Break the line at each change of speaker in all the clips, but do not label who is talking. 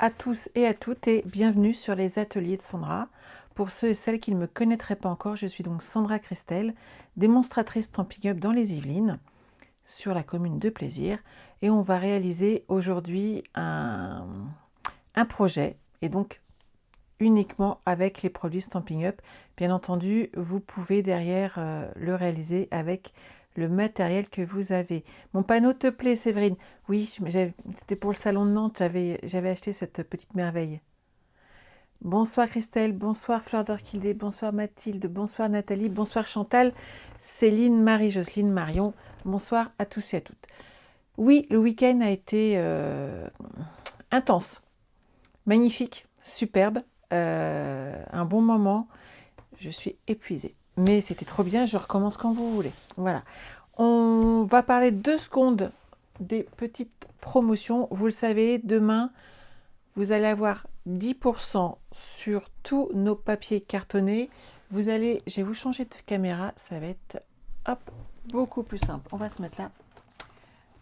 à tous et à toutes et bienvenue sur les ateliers de Sandra. Pour ceux et celles qui ne me connaîtraient pas encore, je suis donc Sandra Christel, démonstratrice Stampin' Up dans les Yvelines, sur la commune de Plaisir. Et on va réaliser aujourd'hui un projet, et donc uniquement avec les produits Stampin' Up. Bien entendu, vous pouvez derrière le réaliser avec le matériel que vous avez. Mon panneau te plaît, Séverine? Oui, c'était pour le salon de Nantes, j'avais acheté cette petite merveille. Bonsoir Christelle, bonsoir Fleur d'Orchidée, bonsoir Mathilde, bonsoir Nathalie, bonsoir Chantal, Céline, Marie, Jocelyne, Marion, bonsoir à tous et à toutes. Oui, le week-end a été intense, magnifique, superbe, un bon moment. Je suis épuisée, mais c'était trop bien, je recommence quand vous voulez. Voilà. On va parler 2 secondes des petites promotions. Vous le savez, demain, vous allez avoir 10% sur tous nos papiers cartonnés. Je vais vous changer de caméra, ça va être beaucoup plus simple. On va se mettre là.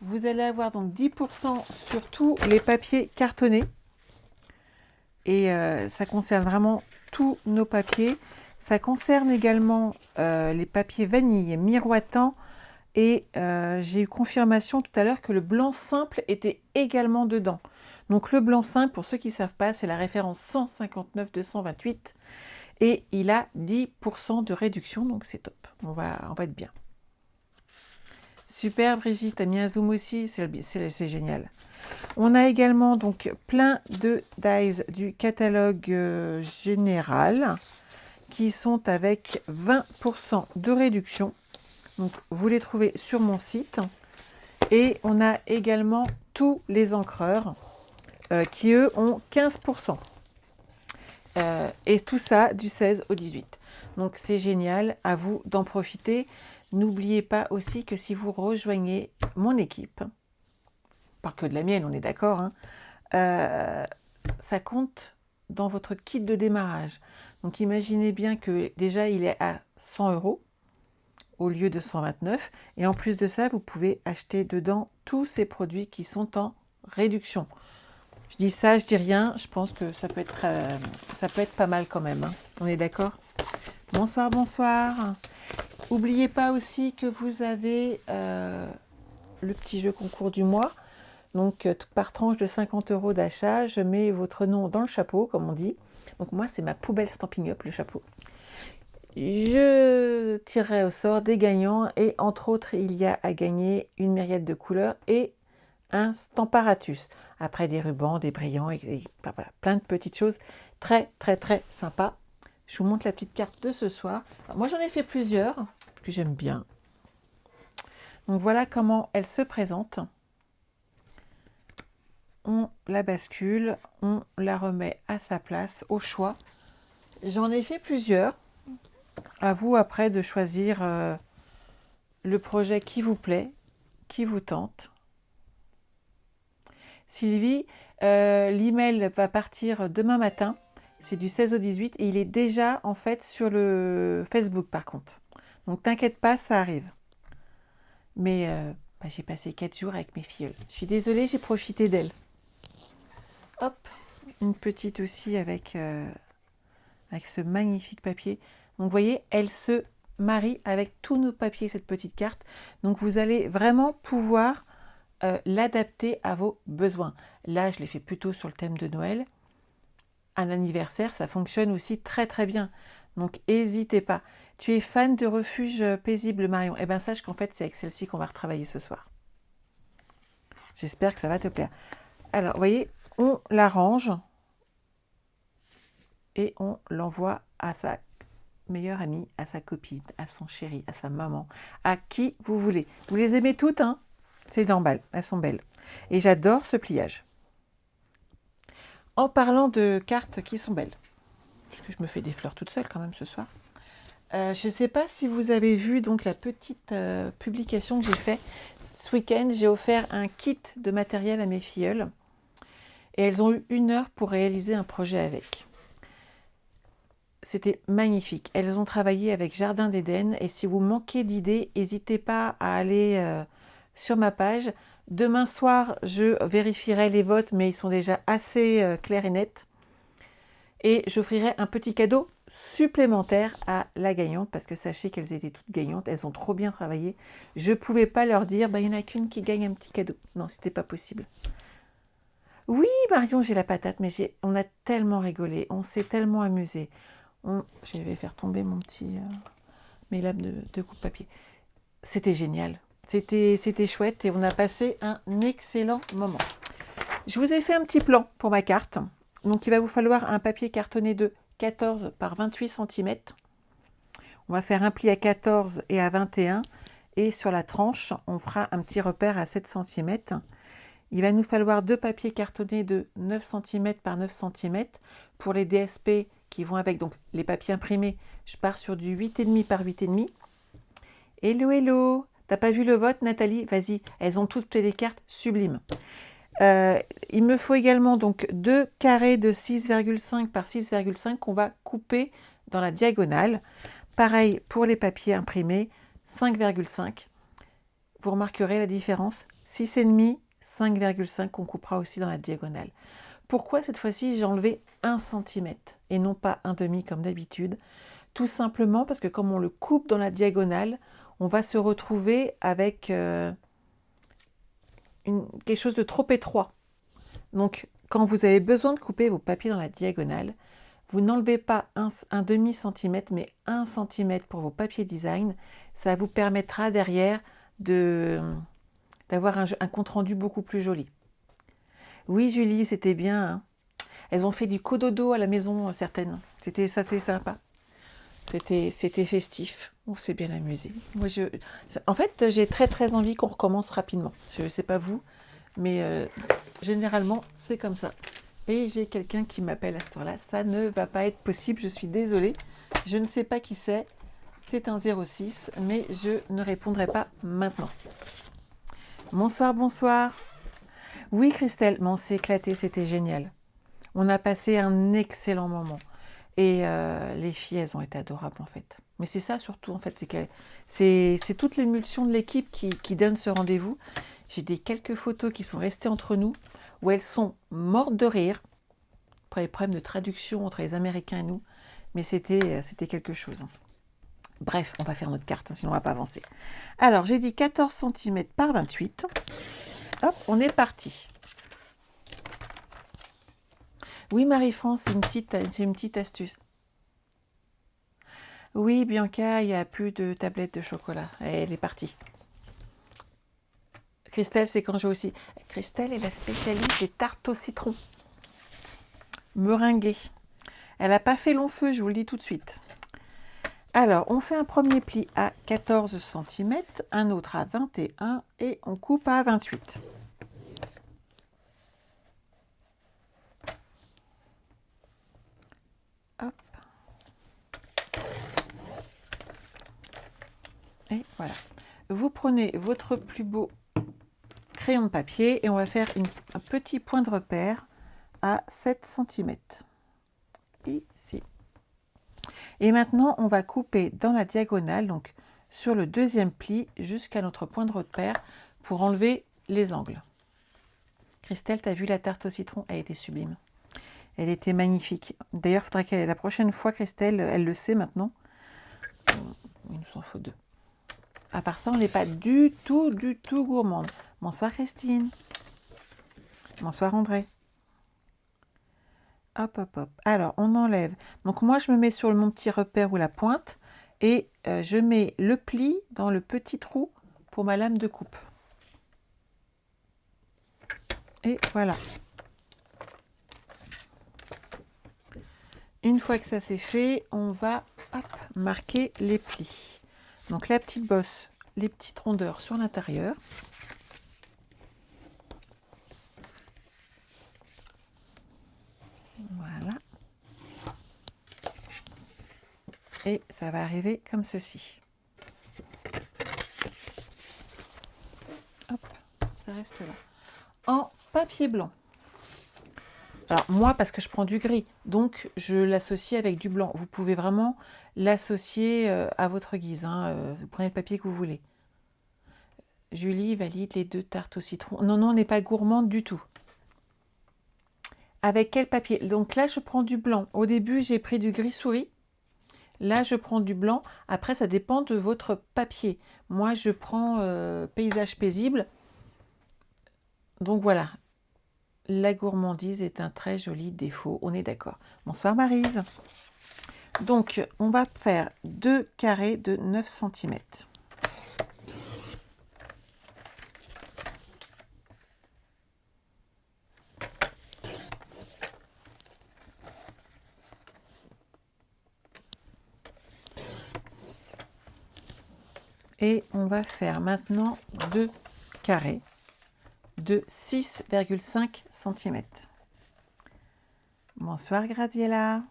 Vous allez avoir donc 10% sur tous les papiers cartonnés. Et ça concerne vraiment tous nos papiers. Ça concerne également les papiers vanille miroitants. Et j'ai eu confirmation tout à l'heure que le blanc simple était également dedans. Donc le blanc simple, pour ceux qui ne savent pas, c'est la référence 159-228. Et il a 10% de réduction, donc c'est top. On va être bien. Super Brigitte, t'as mis un zoom aussi, c'est génial. On a également donc plein de dies du catalogue général qui sont avec 20% de réduction. Donc vous les trouvez sur mon site. Et on a également tous les encreurs qui eux ont 15%. Et tout ça du 16 au 18. Donc c'est génial, à vous d'en profiter. N'oubliez pas aussi que si vous rejoignez mon équipe, pas que de la mienne, on est d'accord, hein, ça compte dans votre kit de démarrage. Donc imaginez bien que déjà il est à 100 € au lieu de 129. Et en plus de ça, vous pouvez acheter dedans tous ces produits qui sont en réduction. Je dis ça, je dis rien. Je pense que ça peut être pas mal quand même. Hein. On est d'accord? Bonsoir, bonsoir. N'oubliez pas aussi que vous avez le petit jeu concours du mois. Donc, par tranche de 50 € d'achat, je mets votre nom dans le chapeau, comme on dit. Donc, moi, c'est ma poubelle Stampin' Up, le chapeau. Je tirerai au sort des gagnants et entre autres, il y a à gagner une myriade de couleurs et un Stamparatus. Après des rubans, des brillants, voilà, plein de petites choses très, très, très sympas. Je vous montre la petite carte de ce soir. Alors, moi, j'en ai fait plusieurs que j'aime bien. Donc, voilà comment elle se présente. On la bascule, on la remet à sa place, au choix. J'en ai fait plusieurs. À vous après de choisir le projet qui vous plaît, qui vous tente. Sylvie, l'email va partir demain matin. C'est du 16 au 18 et il est déjà en fait sur le Facebook par contre. Donc t'inquiète pas, ça arrive. Mais j'ai passé 4 jours avec mes filleuls. Je suis désolée, j'ai profité d'elles. Hop, une petite aussi avec ce magnifique papier. Donc vous voyez, elle se marie avec tous nos papiers, cette petite carte. Donc vous allez vraiment pouvoir l'adapter à vos besoins. Là, je l'ai fait plutôt sur le thème de Noël. Un anniversaire, ça fonctionne aussi très très bien. Donc n'hésitez pas. Tu es fan de Refuge Paisible, Marion? Eh bien sache qu'en fait, c'est avec celle-ci qu'on va retravailler ce soir. J'espère que ça va te plaire. Alors, vous voyez, on l'arrange et on l'envoie à sa meilleure amie, à sa copine, à son chéri, à sa maman, à qui vous voulez. Vous les aimez toutes, hein? C'est d'emballe, elles sont belles. Et j'adore ce pliage. En parlant de cartes qui sont belles, parce que je me fais des fleurs toute seule quand même ce soir. Je ne sais pas si vous avez vu donc la petite publication que j'ai faite ce week-end. J'ai offert un kit de matériel à mes filleules. Et elles ont eu 1 heure pour réaliser un projet avec. C'était magnifique. Elles ont travaillé avec Jardin d'Éden. Et si vous manquez d'idées, n'hésitez pas à aller sur ma page. Demain soir, je vérifierai les votes, mais ils sont déjà assez clairs et nets. Et j'offrirai un petit cadeau supplémentaire à la gagnante, parce que sachez qu'elles étaient toutes gagnantes, elles ont trop bien travaillé. Je ne pouvais pas leur dire, il n'y en a qu'une qui gagne un petit cadeau. Non, c'était pas possible. Oui, Marion, j'ai la patate, mais on a tellement rigolé, on s'est tellement amusé. Je vais faire tomber mes lames de coupe-papier. C'était génial, c'était chouette et on a passé un excellent moment. Je vous ai fait un petit plan pour ma carte. Donc, il va vous falloir un papier cartonné de 14 par 28 cm. On va faire un pli à 14 et à 21. Et sur la tranche, on fera un petit repère à 7 cm. Il va nous falloir deux papiers cartonnés de 9 cm par 9 cm. Pour les DSP qui vont avec, donc les papiers imprimés, je pars sur du 8,5 par 8,5. Hello, hello! T'as pas vu le vote, Nathalie? Vas-y, elles ont toutes les cartes sublimes. Il me faut également donc deux carrés de 6,5 par 6,5 qu'on va couper dans la diagonale. Pareil pour les papiers imprimés, 5,5. Vous remarquerez la différence, 6,5, 5,5 qu'on coupera aussi dans la diagonale. Pourquoi cette fois-ci j'ai enlevé 1 cm et non pas un demi comme d'habitude? Tout simplement parce que comme on le coupe dans la diagonale, on va se retrouver avec quelque chose de trop étroit. Donc, quand vous avez besoin de couper vos papiers dans la diagonale, vous n'enlevez pas un demi-centimètre, mais 1 cm pour vos papiers design. Ça vous permettra derrière d'avoir un compte-rendu beaucoup plus joli. Oui, Julie, c'était bien. Hein. Elles ont fait du cododo à la maison, certaines. C'était sympa. C'était festif. On s'est bien amusé. Moi, en fait, j'ai très envie qu'on recommence rapidement. Je ne sais pas vous, mais généralement, c'est comme ça. Et j'ai quelqu'un qui m'appelle à cette heure-là. Ça ne va pas être possible, je suis désolée. Je ne sais pas qui c'est. C'est un 06, mais je ne répondrai pas maintenant. Bonsoir, bonsoir. Oui, Christelle, on s'est éclaté, c'était génial. On a passé un excellent moment. Et les filles, elles ont été adorables en fait. Mais c'est ça surtout en fait, c'est toute l'émulsion de l'équipe qui donne ce rendez-vous. J'ai quelques photos qui sont restées entre nous, où elles sont mortes de rire, pour les problèmes de traduction entre les Américains et nous, mais c'était quelque chose. Bref, on va faire notre carte, sinon on ne va pas avancer. Alors, j'ai dit 14 cm par 28. Hop, on est parti. Oui, Marie-France, c'est une petite astuce. Oui, Bianca, il n'y a plus de tablette de chocolat. Elle est partie. Christelle, c'est quand j'ai aussi. Christelle est la spécialiste des tartes au citron. Meringuées. Elle n'a pas fait long feu, je vous le dis tout de suite. Alors, on fait un premier pli à 14 cm, un autre à 21 et on coupe à 28. Hop. Et voilà. Vous prenez votre plus beau crayon de papier et on va faire un petit point de repère à 7 cm. Ici. Et maintenant, on va couper dans la diagonale, donc sur le deuxième pli, jusqu'à notre point de repère pour enlever les angles. Christelle, tu as vu la tarte au citron? Elle était sublime. Elle était magnifique. D'ailleurs, il faudrait que la prochaine fois, Christelle, elle le sait maintenant. Il nous en faut deux. À part ça, on n'est pas du tout gourmande. Bonsoir Christine. Bonsoir André. Hop, hop, hop. Alors, on enlève. Donc, moi, je me mets sur mon petit repère ou la pointe et je mets le pli dans le petit trou pour ma lame de coupe. Et voilà. Une fois que ça c'est fait, on va marquer les plis. Donc, la petite bosse, les petites rondeurs sur l'intérieur. Voilà. Et ça va arriver comme ceci. Hop, ça reste là. En papier blanc. Alors moi, parce que je prends du gris, donc je l'associe avec du blanc. Vous pouvez vraiment l'associer à votre guise. Hein. Vous prenez le papier que vous voulez. Julie valide les 2 tartes au citron. Non, non, on n'est pas gourmande du tout. Avec quel papier? Donc là, je prends du blanc. Au début, j'ai pris du gris souris. Là, je prends du blanc. Après, ça dépend de votre papier. Moi, je prends paysage paisible. Donc voilà. La gourmandise est un très joli défaut. On est d'accord. Bonsoir Maryse. Donc, on va faire 2 carrés de 9 cm. Et on va faire maintenant 2 carrés de 6,5 cm. Bonsoir Gradiela.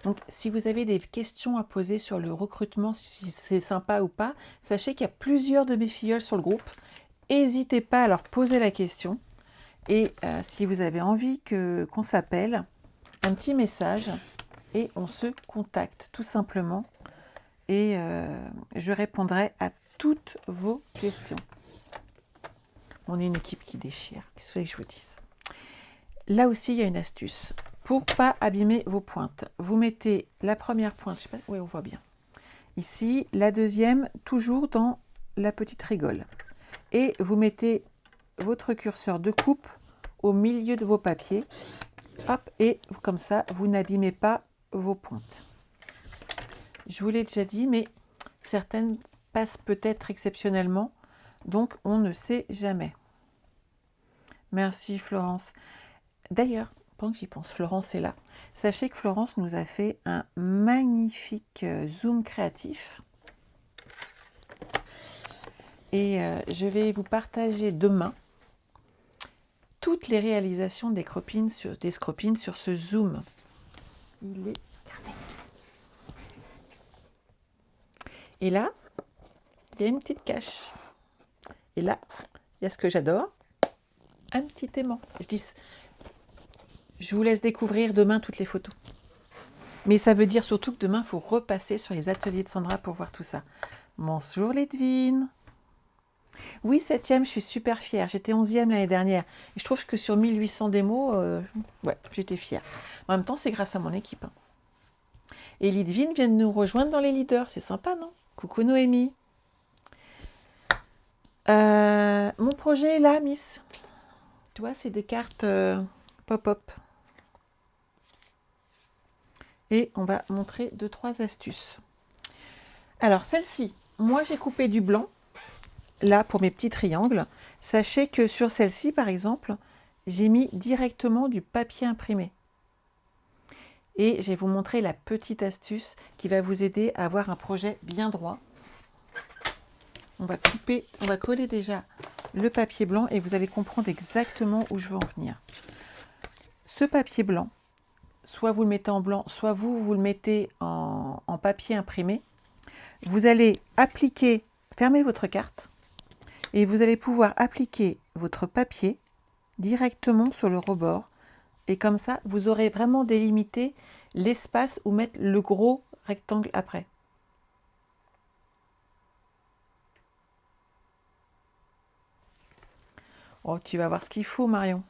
Donc, si vous avez des questions à poser sur le recrutement, si c'est sympa ou pas, sachez qu'il y a plusieurs de mes filleuls sur le groupe. N'hésitez pas à leur poser la question. Et si vous avez envie qu'on s'appelle, un petit message et on se contacte tout simplement. Et je répondrai à toutes vos questions. On est une équipe qui déchire, qu'est-ce que je vous dise. Là aussi, il y a une astuce. Pour ne pas abîmer vos pointes, vous mettez la première pointe, je sais pas, oui, on voit bien. Ici, la deuxième, toujours dans la petite rigole. Et vous mettez votre curseur de coupe au milieu de vos papiers. Hop, et comme ça, vous n'abîmez pas vos pointes. Je vous l'ai déjà dit, mais certaines passent peut-être exceptionnellement, donc on ne sait jamais. Merci Florence. D'ailleurs, pendant que j'y pense, Florence est là. Sachez que Florence nous a fait un magnifique Zoom créatif. Et je vais vous partager demain toutes les réalisations des scropines sur ce Zoom. Il est gardé. Et là, il y a une petite cache. Et là, il y a ce que j'adore, un petit aimant. Je vous laisse découvrir demain toutes les photos. Mais ça veut dire surtout que demain, il faut repasser sur les ateliers de Sandra pour voir tout ça. Bonjour Ledvine. Oui, 7e, je suis super fière. J'étais 11e l'année dernière. Et je trouve que sur 1800 démos, ouais, j'étais fière. En même temps, c'est grâce à mon équipe. Hein. Et Lidvine vient de nous rejoindre dans les leaders. C'est sympa, non? Coucou Noémie. Mon projet est là, Miss. Tu vois, c'est des cartes pop-up. Et on va montrer 2-3 astuces. Alors, celle-ci, moi, j'ai coupé du blanc. Là, pour mes petits triangles. Sachez que sur celle-ci, par exemple, j'ai mis directement du papier imprimé. Et je vais vous montrer la petite astuce qui va vous aider à avoir un projet bien droit. On va coller déjà le papier blanc et vous allez comprendre exactement où je veux en venir. Ce papier blanc, soit vous le mettez en blanc, soit vous le mettez en papier imprimé. Vous allez appliquer, fermez votre carte et vous allez pouvoir appliquer votre papier directement sur le rebord. Et comme ça, vous aurez vraiment délimité l'espace où mettre le gros rectangle après. Oh, tu vas voir ce qu'il faut, Marion.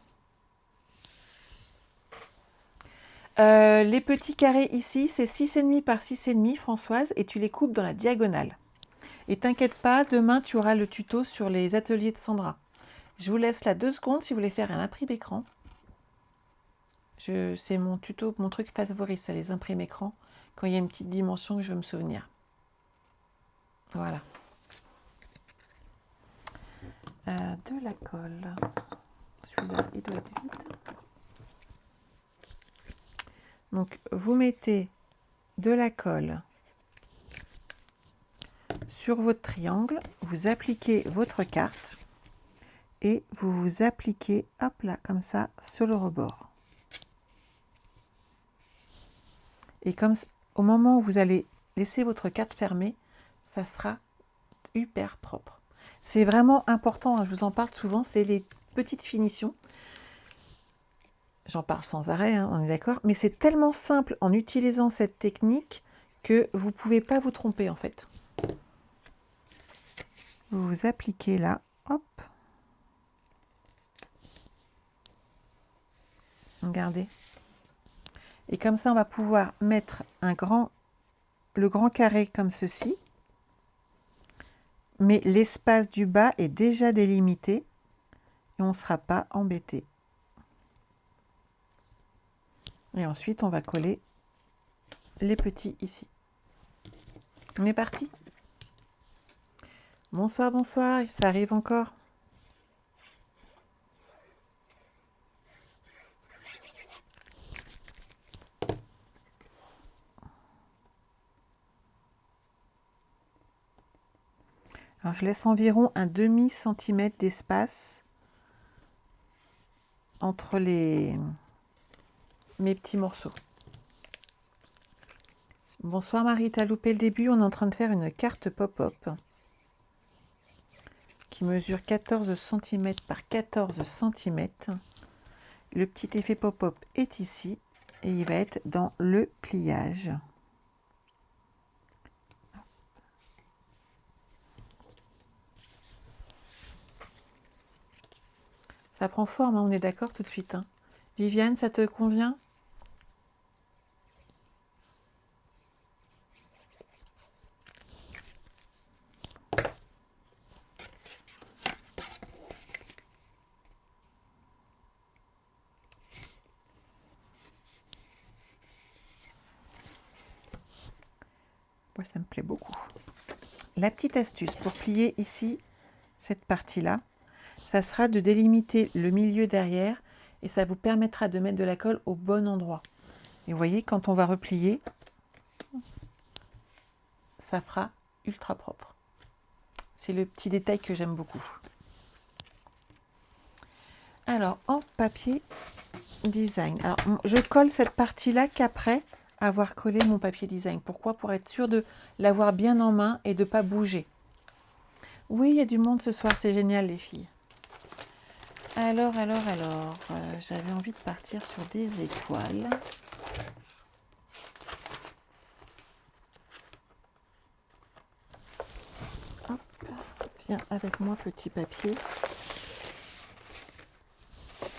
Les petits carrés ici, c'est 6,5 par 6,5, Françoise, et tu les coupes dans la diagonale. Et t'inquiète pas, demain, tu auras le tuto sur les ateliers de Sandra. Je vous laisse là 2 secondes si vous voulez faire un imprime écran. C'est mon tuto, mon truc favori, c'est les imprimes écran, quand il y a une petite dimension que je veux me souvenir. Voilà. De la colle. Celui-là, il doit être vide. Donc, vous mettez de la colle sur votre triangle, vous appliquez votre carte et vous vous appliquez, hop là, comme ça, sur le rebord. Et comme au moment où vous allez laisser votre carte fermée, ça sera hyper propre. C'est vraiment important, hein, je vous en parle souvent, c'est les petites finitions. J'en parle sans arrêt, hein, on est d'accord, mais c'est tellement simple en utilisant cette technique que vous ne pouvez pas vous tromper en fait. Vous vous appliquez là, hop. Regardez. Et comme ça, on va pouvoir mettre le grand carré comme ceci. Mais l'espace du bas est déjà délimité et on ne sera pas embêté. Et ensuite, on va coller les petits ici. On est parti. Bonsoir, bonsoir, ça arrive encore. Alors, je laisse environ un demi-centimètre d'espace entre mes petits morceaux. Bonsoir Marie, t'as loupé le début. On est en train de faire une carte pop-up qui mesure 14 cm par 14 cm. Le petit effet pop-up est ici et il va être dans le pliage. Ça prend forme, hein, on est d'accord tout de suite. Hein. Viviane, ça te convient ? Moi, ça me plaît beaucoup. La petite astuce pour plier ici, cette partie-là, ça sera de délimiter le milieu derrière et ça vous permettra de mettre de la colle au bon endroit. Et vous voyez, quand on va replier, ça fera ultra propre. C'est le petit détail que j'aime beaucoup. Alors, en papier design. Alors, je colle cette partie-là qu'après avoir collé mon papier design. Pourquoi? Pour être sûr de l'avoir bien en main et de ne pas bouger. Oui, il y a du monde ce soir, c'est génial les filles. Alors, j'avais envie de partir sur des étoiles. Hop, viens avec moi petit papier.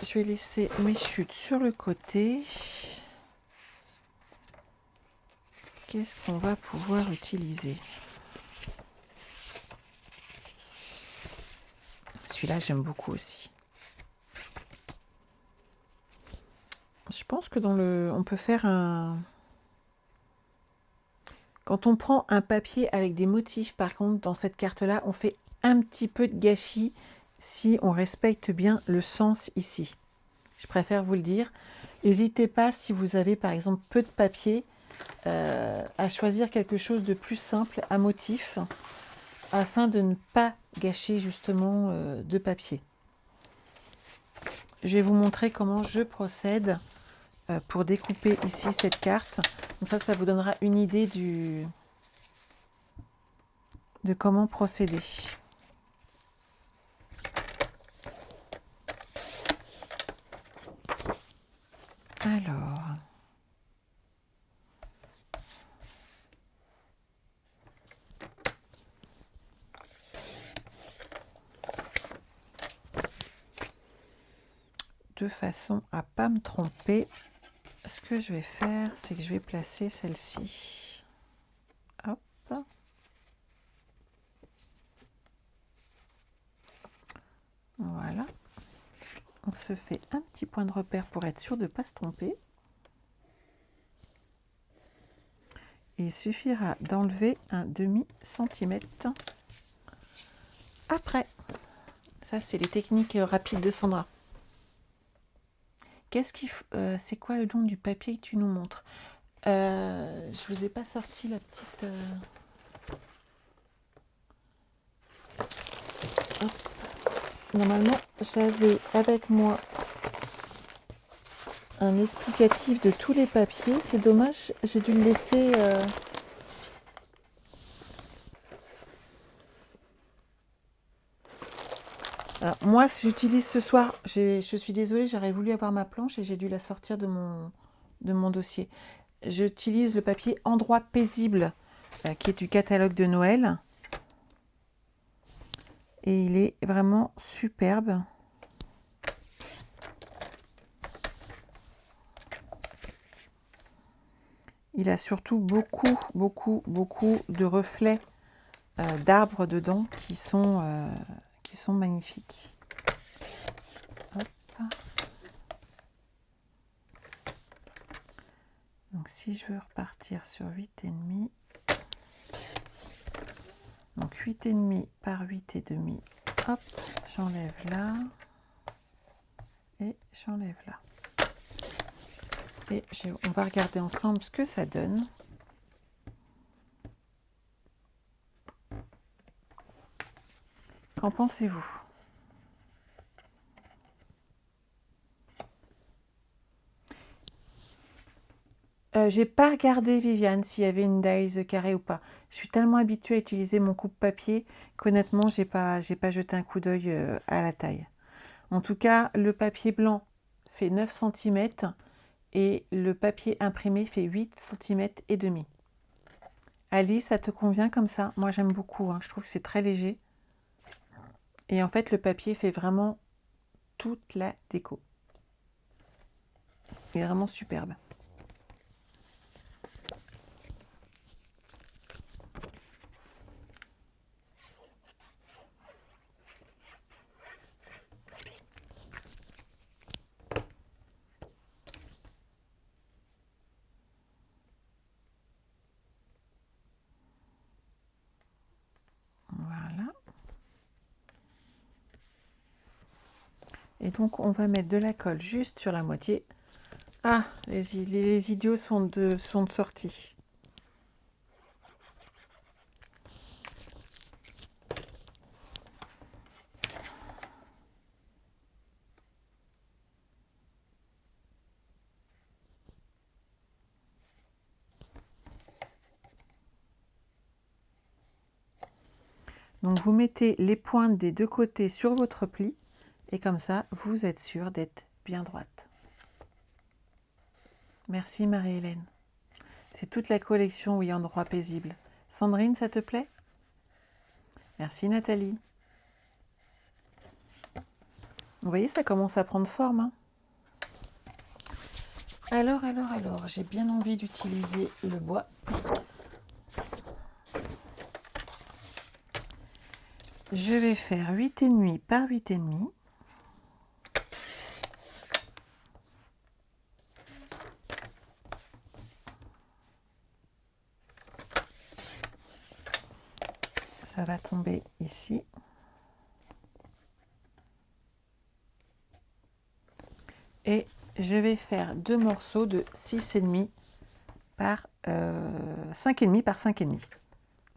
Je vais laisser mes chutes sur le côté. Qu'est-ce qu'on va pouvoir utiliser? Celui-là, j'aime beaucoup aussi. Je pense que on peut faire un... Quand on prend un papier avec des motifs, par contre, dans cette carte-là, on fait un petit peu de gâchis si on respecte bien le sens ici. Je préfère vous le dire. N'hésitez pas, si vous avez par exemple peu de papier, à choisir quelque chose de plus simple à motif afin de ne pas gâcher justement de papier. Je vais vous montrer comment je procède pour découper ici cette carte. Comme ça vous donnera une idée de comment procéder. Alors, de façon à ne pas me tromper, ce que je vais faire, c'est que je vais placer celle-ci. Hop. Voilà. On se fait un petit point de repère pour être sûr de ne pas se tromper. Il suffira d'enlever un demi-centimètre après. Ça, c'est les techniques rapides de Sandra. C'est quoi le nom du papier que tu nous montres? Je vous ai pas sorti la petite... Normalement, j'avais avec moi un explicatif de tous les papiers. C'est dommage, j'ai dû le laisser... Alors, moi, j'utilise ce soir, je suis désolée, j'aurais voulu avoir ma planche et j'ai dû la sortir de mon dossier. j'utilise le papier Endroit paisible qui est du catalogue de Noël. Et il est vraiment superbe. Il a surtout beaucoup de reflets d'arbres dedans qui sont magnifiques. Hop. Donc si je veux repartir sur 8,5, donc 8,5 par 8,5, hop, j'enlève là et j'enlève là. Et on va regarder ensemble ce que ça donne. Qu'en pensez-vous? J'ai pas regardé, Viviane, s'il y avait une dies carrée ou pas. Je suis tellement habituée à utiliser mon coupe-papier qu'honnêtement, j'ai pas jeté un coup d'œil à la taille. En tout cas, le papier blanc fait 9 cm et le papier imprimé fait 8 cm et demi. Alice, ça te convient comme ça? Moi, j'aime beaucoup, hein. Je trouve que c'est très léger. Et en fait, le papier fait vraiment toute la déco. Il est vraiment superbe. Voilà. Et donc, on va mettre de la colle juste sur la moitié. Ah, les idiots sont de sortie. Donc, vous mettez les pointes des deux côtés sur votre pli et comme ça, vous êtes sûr d'être bien droite. Merci Marie-Hélène. C'est toute la collection Oui, Endroit paisible. Sandrine, ça te plaît? Merci Nathalie. Vous voyez, ça commence à prendre forme, hein. Alors, j'ai bien envie d'utiliser le bois. Je vais faire 8,5 par 8,5. Ça va tomber ici. Et je vais faire deux morceaux de 6,5 par 5,5 par 5,5.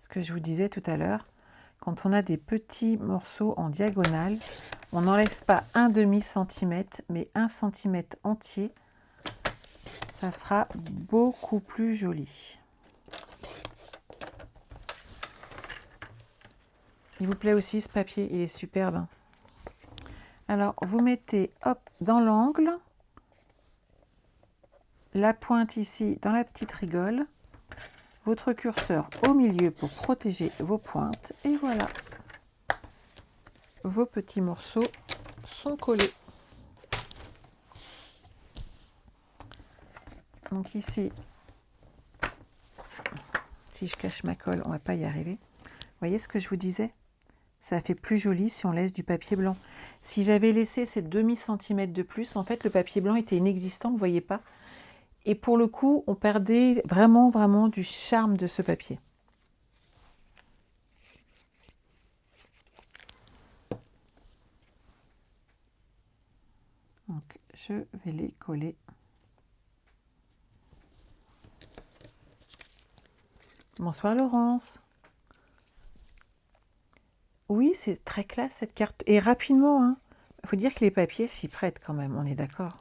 Ce que je vous disais tout à l'heure, quand on a des petits morceaux en diagonale, on n'enlève pas un demi-centimètre, mais 1 centimètre entier. Ça sera beaucoup plus joli. Il vous plaît aussi ce papier, il est superbe. Alors, vous mettez hop dans l'angle, la pointe ici dans la petite rigole, votre curseur au milieu pour protéger vos pointes, et voilà. Vos petits morceaux sont collés. Donc ici, si je cache ma colle, on ne va pas y arriver. Vous voyez ce que je vous disais? Ça fait plus joli si on laisse du papier blanc. Si j'avais laissé ces demi-centimètres de plus, en fait, le papier blanc était inexistant, vous ne voyez pas. Et pour le coup, on perdait vraiment du charme de ce papier. Donc, je vais les coller. Bonsoir Laurence. Oui, c'est très classe cette carte. Et rapidement, hein. Il faut dire que les papiers s'y prêtent quand même, on est d'accord.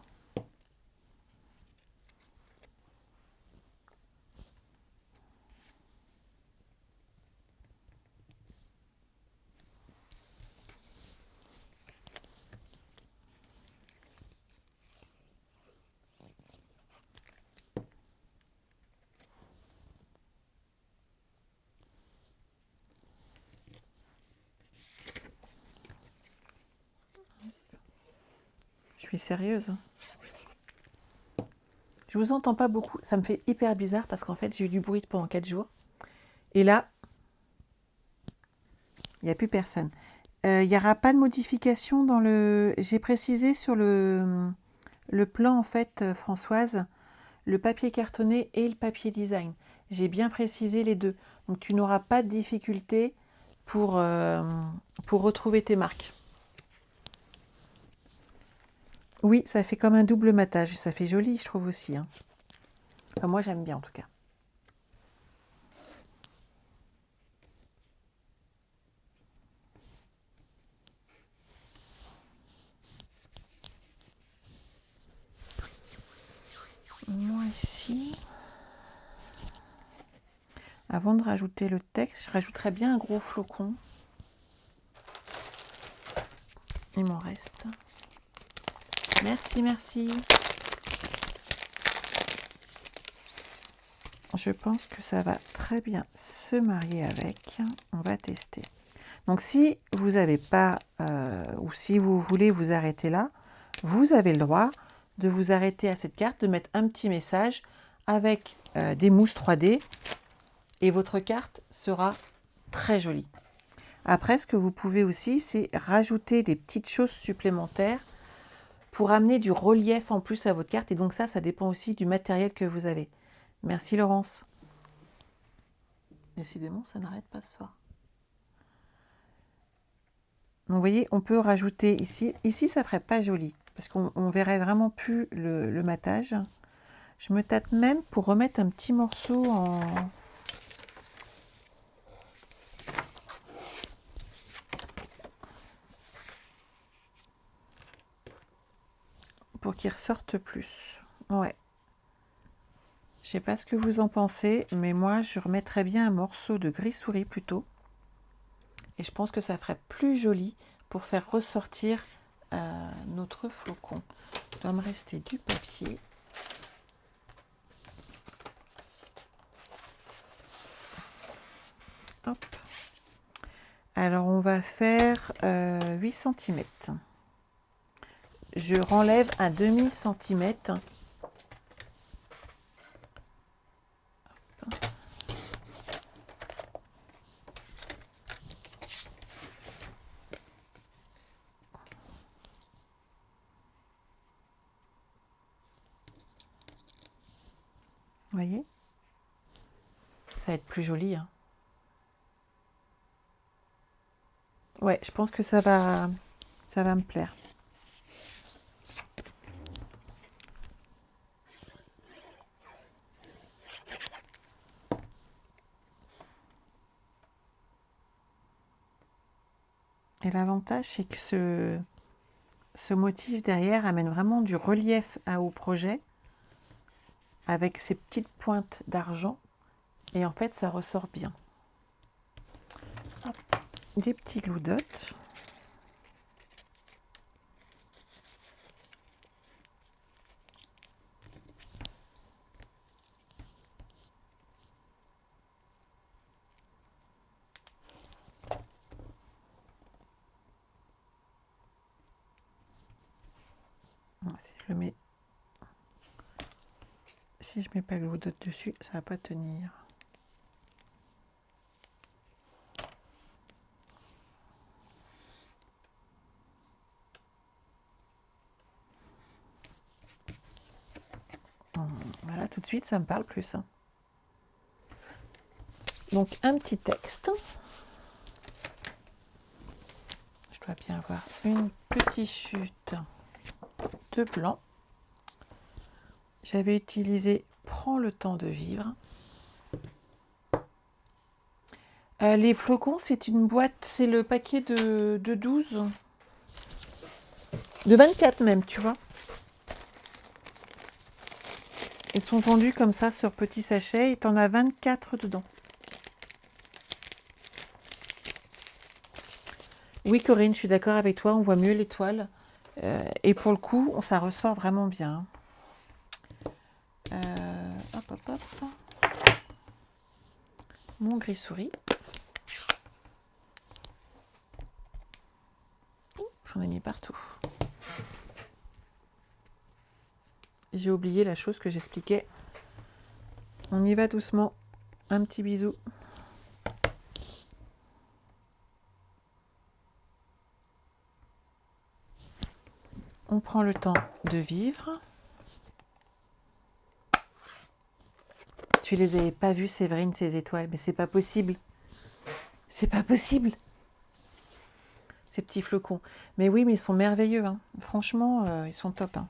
suis sérieuse. Je vous entends pas beaucoup. Ça me fait hyper bizarre parce qu'en fait, j'ai eu du bruit pendant 4 jours. Et là, il n'y a plus personne. Il n'y aura pas de modification dans le... J'ai précisé sur le plan, en fait, Françoise, le papier cartonné et le papier design. J'ai bien précisé les deux. Donc, tu n'auras pas de difficulté pour retrouver tes marques. Oui, ça fait comme un double matage. Ça fait joli, je trouve aussi. Hein. Enfin, moi, j'aime bien, en tout cas. Moi, ici... Avant de rajouter le texte, je rajouterais bien un gros flocon. Il m'en reste. Merci, merci. Je pense que ça va très bien se marier avec. On va tester. Donc, si vous n'avez pas, ou si vous voulez vous arrêter là, vous avez le droit de vous arrêter à cette carte, de mettre un petit message avec des mousses 3D et votre carte sera très jolie. Après, ce que vous pouvez aussi, c'est rajouter des petites choses supplémentaires pour amener du relief en plus à votre carte. Et donc ça dépend aussi du matériel que vous avez. Merci Laurence. Décidément, ça n'arrête pas ce soir. Donc vous voyez, on peut rajouter ici. Ici, ça ne ferait pas joli, parce qu'on ne verrait vraiment plus le matage. Je me tâte même pour remettre un petit morceau en... pour qu'il ressorte plus. Ouais. Je sais pas ce que vous en pensez, mais moi, je remettrais bien un morceau de gris souris plutôt. Et je pense que ça ferait plus joli pour faire ressortir notre flocon. Il doit me rester du papier. Hop. Alors, on va faire 8 cm. Je renlève un demi-centimètre. Vous voyez? Ça va être plus joli. Hein. Ouais, je pense que ça va me plaire. Et l'avantage, c'est que ce motif derrière amène vraiment du relief au projet avec ces petites pointes d'argent. Et en fait, ça ressort bien. Hop. Des petits glue dots. Si je mets pas le glue dot dessus, ça va pas tenir. Voilà, tout de suite, ça me parle plus. Hein. Donc, un petit texte. Je dois bien avoir une petite chute de blanc. J'avais utilisé Prends le temps de vivre. Les flocons, c'est une boîte, c'est le paquet de 12. De 24 même, tu vois. Ils sont vendus comme ça sur petits sachets et tu en as 24 dedans. Oui, Corinne, je suis d'accord avec toi, on voit mieux l'étoile. Et pour le coup, ça ressort vraiment bien. Hop, hop, hop. Mon gris souris. J'en ai mis partout. j'ai oublié la chose que j'expliquais. On y va doucement. Un petit bisou. On prend le temps de vivre. Tu les avais pas vues, Séverine, ces étoiles, mais c'est pas possible. C'est pas possible. Ces petits flocons. Mais oui, mais ils sont merveilleux. Hein. Franchement, ils sont top. Hein.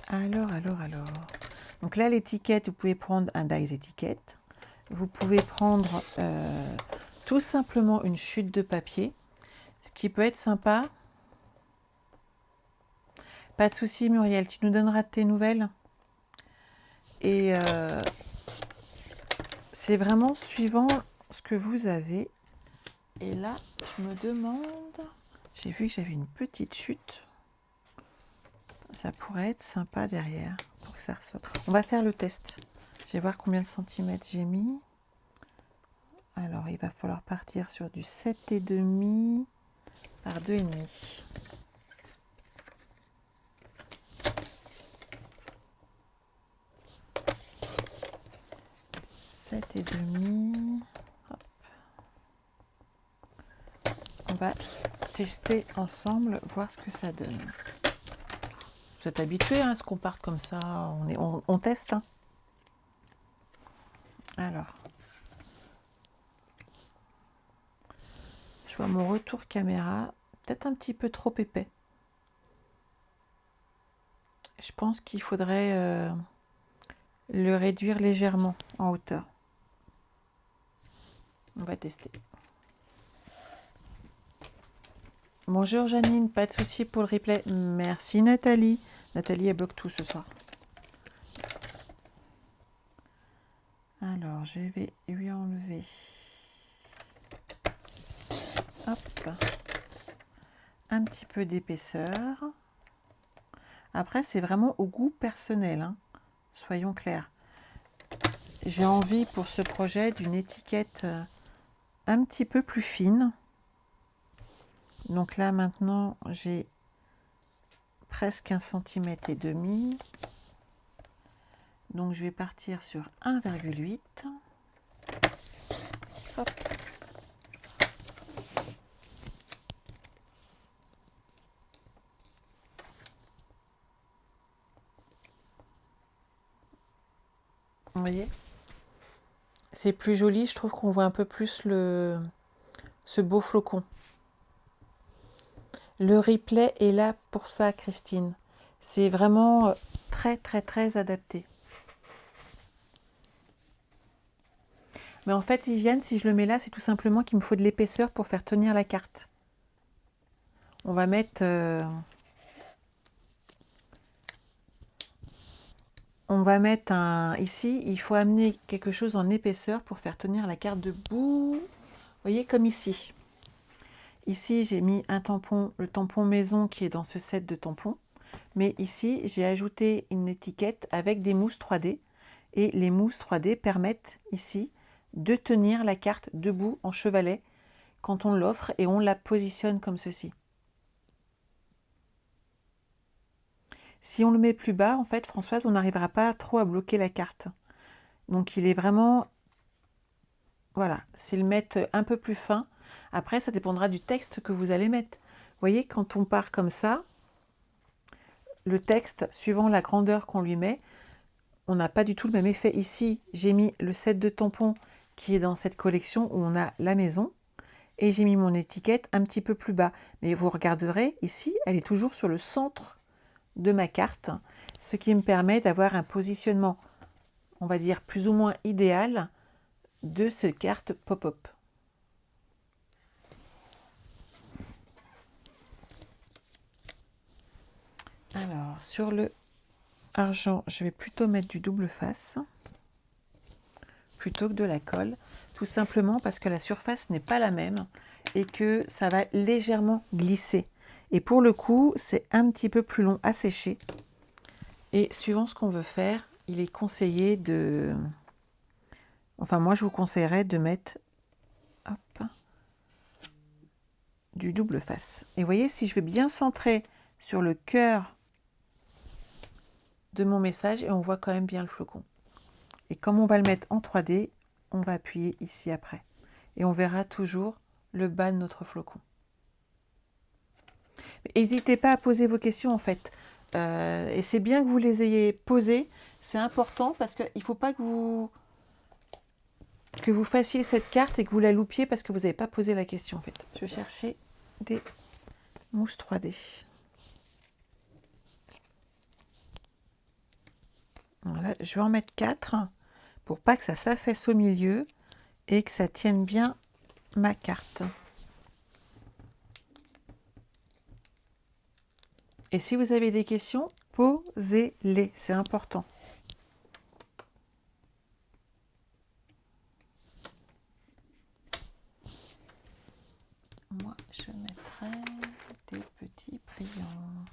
Alors. Donc là, l'étiquette, vous pouvez prendre un dies étiquette. Vous pouvez prendre tout simplement une chute de papier. Ce qui peut être sympa. Pas de souci, Muriel, tu nous donneras tes nouvelles. Et c'est vraiment suivant ce que vous avez. Et là, je me demande... J'ai vu que j'avais une petite chute. Ça pourrait être sympa derrière pour que ça ressorte. On va faire le test. Je vais voir combien de centimètres j'ai mis. Alors, il va falloir partir sur du 7,5 par 2,5. 7,5. On va tester ensemble, voir ce que ça donne. Vous êtes habitués à ce qu'on parte comme ça, on teste. Hein. Alors, je vois mon retour caméra, peut-être un petit peu trop épais. Je pense qu'il faudrait le réduire légèrement en hauteur. On va tester. Bonjour Janine, pas de souci pour le replay. Merci Nathalie. Nathalie, elle bloque tout ce soir. Alors, je vais lui enlever. Hop. Un petit peu d'épaisseur. Après, c'est vraiment au goût personnel. Hein. Soyons clairs. J'ai envie pour ce projet d'une étiquette un petit peu plus fine. Donc là, maintenant, j'ai presque 1,5 cm. Donc, je vais partir sur 1,8. Hop. Vous voyez? C'est plus joli, je trouve qu'on voit un peu plus ce beau flocon. Le replay est là pour ça, Christine. C'est vraiment très adapté. Mais en fait, Viviane, si je le mets là, c'est tout simplement qu'il me faut de l'épaisseur pour faire tenir la carte. On va mettre... Ici, il faut amener quelque chose en épaisseur pour faire tenir la carte debout. Vous voyez, comme ici. Ici, j'ai mis un tampon, le tampon maison qui est dans ce set de tampons. Mais ici, j'ai ajouté une étiquette avec des mousses 3D. Et les mousses 3D permettent ici de tenir la carte debout en chevalet quand on l'offre et on la positionne comme ceci. Si on le met plus bas, en fait, Françoise, on n'arrivera pas trop à bloquer la carte. Donc, il est vraiment... Voilà, c'est le mettre un peu plus fin. Après, ça dépendra du texte que vous allez mettre. Vous voyez, quand on part comme ça, le texte, suivant la grandeur qu'on lui met, on n'a pas du tout le même effet. Ici, j'ai mis le set de tampons qui est dans cette collection où on a la maison. Et j'ai mis mon étiquette un petit peu plus bas. Mais vous regarderez, ici, elle est toujours sur le centre de ma carte, ce qui me permet d'avoir un positionnement, on va dire, plus ou moins idéal de cette carte pop-up. Alors, sur le argent, je vais plutôt mettre du double face plutôt que de la colle, tout simplement parce que la surface n'est pas la même et que ça va légèrement glisser. Et pour le coup, c'est un petit peu plus long à sécher. Et suivant ce qu'on veut faire, il est conseillé de... Enfin, moi, je vous conseillerais de mettre du double face. Et vous voyez, si je veux bien centrer sur le cœur de mon message, et on voit quand même bien le flocon. Et comme on va le mettre en 3D, on va appuyer ici après. Et on verra toujours le bas de notre flocon. N'hésitez pas à poser vos questions en fait. Et c'est bien que vous les ayez posées. C'est important parce qu'il ne faut pas que vous fassiez cette carte et que vous la loupiez parce que vous n'avez pas posé la question en fait. Je vais chercher des mousses 3D. Voilà, je vais en mettre 4 pour pas que ça s'affaisse au milieu et que ça tienne bien ma carte. Et si vous avez des questions, posez-les, c'est important. Moi, je mettrai des petits brillants.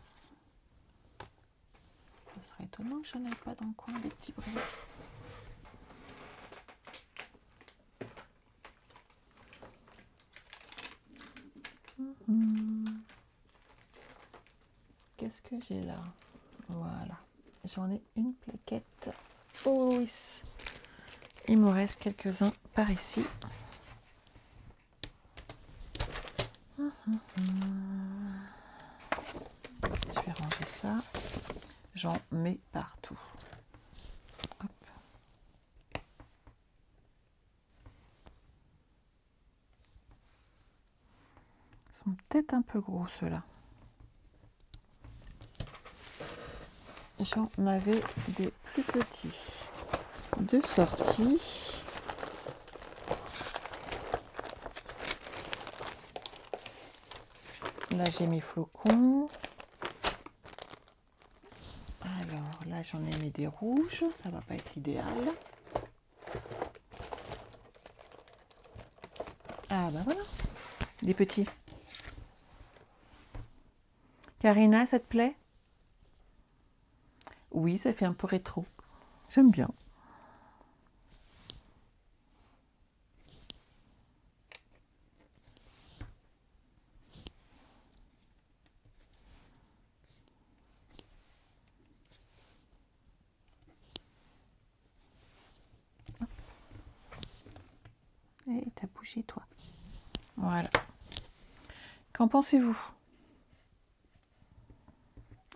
Ce serait étonnant que je n'en ai pas dans le coin des petits brillants. Qu'est-ce que j'ai là? Voilà. J'en ai une plaquette. Oh oui. Il me reste quelques-uns par ici. Je vais ranger ça. J'en mets partout. Hop. Ils sont peut-être un peu gros ceux-là. J'en avais des plus petits de sortie. Là j'ai mes flocons. Alors là j'en ai mis des rouges, ça va pas être idéal. Ah bah voilà, des petits. Karina, ça te plaît? Oui, ça fait un peu rétro. J'aime bien. Et t'as bougé toi. Voilà. Qu'en pensez-vous?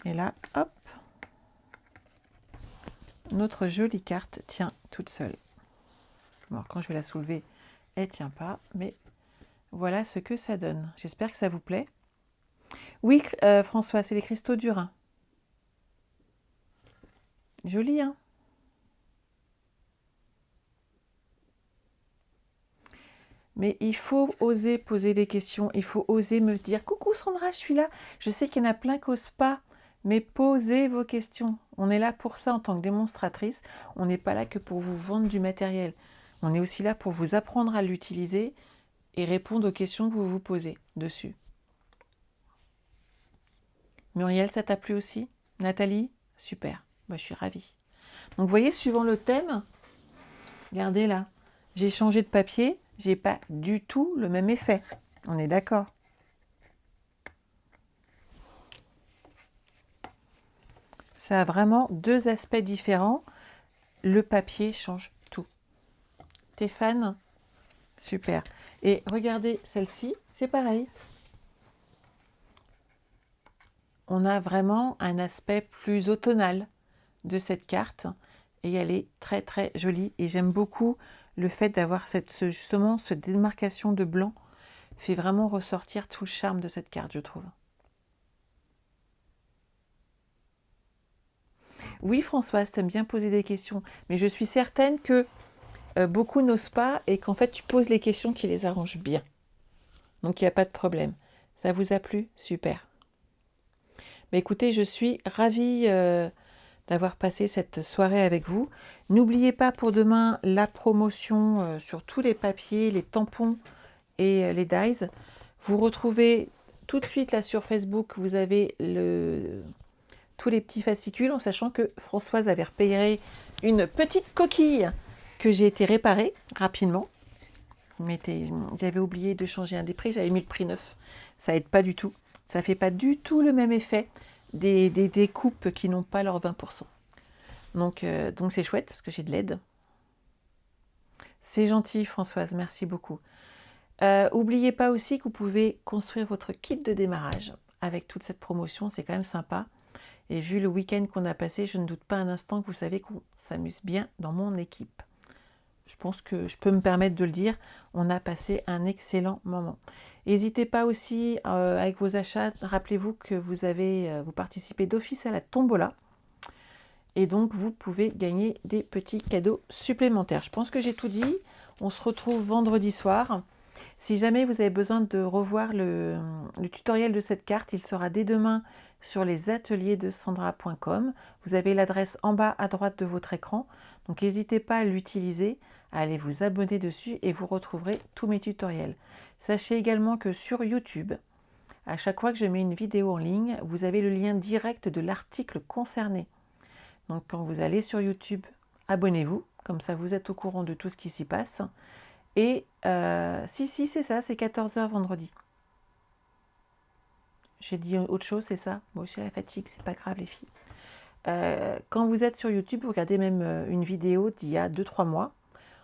Et là, hop, notre jolie carte tient toute seule. Bon, quand je vais la soulever, elle ne tient pas, mais voilà ce que ça donne. J'espère que ça vous plaît. Oui, François, c'est les cristaux du Rhin. Joli, hein? Mais il faut oser poser des questions, il faut oser me dire « Coucou Sandra, je suis là ». Je sais qu'il y en a plein qui n'osent pas, mais posez vos questions. On est là pour ça en tant que démonstratrice. On n'est pas là que pour vous vendre du matériel. On est aussi là pour vous apprendre à l'utiliser et répondre aux questions que vous vous posez dessus. Muriel, ça t'a plu aussi? Nathalie? Super, moi, je suis ravie. Donc vous voyez, suivant le thème, regardez là, j'ai changé de papier, j'ai pas du tout le même effet. On est d'accord? Ça a vraiment deux aspects différents. Le papier change tout. T'es fan? Super. Et regardez celle-ci, c'est pareil. On a vraiment un aspect plus automnal de cette carte et elle est très très jolie et j'aime beaucoup le fait d'avoir justement cette démarcation de blanc fait vraiment ressortir tout le charme de cette carte, je trouve. Oui Françoise, t'aimes bien poser des questions, mais je suis certaine que beaucoup n'osent pas et qu'en fait tu poses les questions qui les arrangent bien. Donc il n'y a pas de problème. Ça vous a plu? Super. Mais écoutez, je suis ravie d'avoir passé cette soirée avec vous. N'oubliez pas pour demain la promotion sur tous les papiers, les tampons et les dies. Vous retrouvez tout de suite là sur Facebook, vous avez tous les petits fascicules, en sachant que Françoise avait repéré une petite coquille que j'ai été réparer rapidement. J'avais oublié de changer un des prix, j'avais mis le prix neuf. Ça aide pas du tout. Ça fait pas du tout le même effet des coupes qui n'ont pas leur 20%. Donc c'est chouette parce que j'ai de l'aide. C'est gentil Françoise, merci beaucoup. N'oubliez pas aussi que vous pouvez construire votre kit de démarrage avec toute cette promotion, c'est quand même sympa. Et vu le week-end qu'on a passé, je ne doute pas un instant que vous savez qu'on s'amuse bien dans mon équipe. Je pense que je peux me permettre de le dire, on a passé un excellent moment. N'hésitez pas aussi avec vos achats, rappelez-vous que vous participez d'office à la tombola. Et donc vous pouvez gagner des petits cadeaux supplémentaires. Je pense que j'ai tout dit, on se retrouve vendredi soir. Si jamais vous avez besoin de revoir le tutoriel de cette carte, il sera dès demain sur lesateliers-de-sandra.com. Vous avez l'adresse en bas à droite de votre écran, donc n'hésitez pas à l'utiliser, à aller vous abonner dessus et vous retrouverez tous mes tutoriels. Sachez également que sur YouTube, à chaque fois que je mets une vidéo en ligne, vous avez le lien direct de l'article concerné. Donc quand vous allez sur YouTube, abonnez-vous, comme ça vous êtes au courant de tout ce qui s'y passe. Et si, c'est ça, c'est 14h vendredi. J'ai dit autre chose, c'est ça? Bon, c'est la fatigue, c'est pas grave les filles. Quand vous êtes sur YouTube, vous regardez même une vidéo d'il y a 2-3 mois.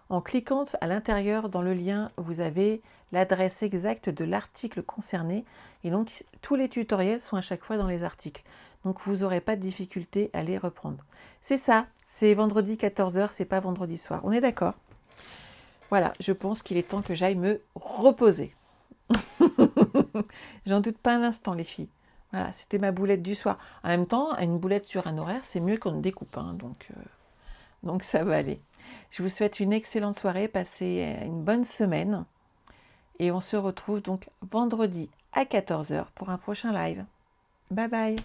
En cliquant à l'intérieur dans le lien, vous avez l'adresse exacte de l'article concerné. Et donc, tous les tutoriels sont à chaque fois dans les articles. Donc, vous n'aurez pas de difficulté à les reprendre. C'est ça, c'est vendredi 14h, c'est pas vendredi soir. On est d'accord? Voilà, je pense qu'il est temps que j'aille me reposer. J'en doute pas un instant, les filles. Voilà, c'était ma boulette du soir. En même temps, une boulette sur un horaire, c'est mieux qu'on ne découpe. Hein, donc ça va aller. Je vous souhaite une excellente soirée, passez une bonne semaine. Et on se retrouve donc vendredi à 14h pour un prochain live. Bye bye.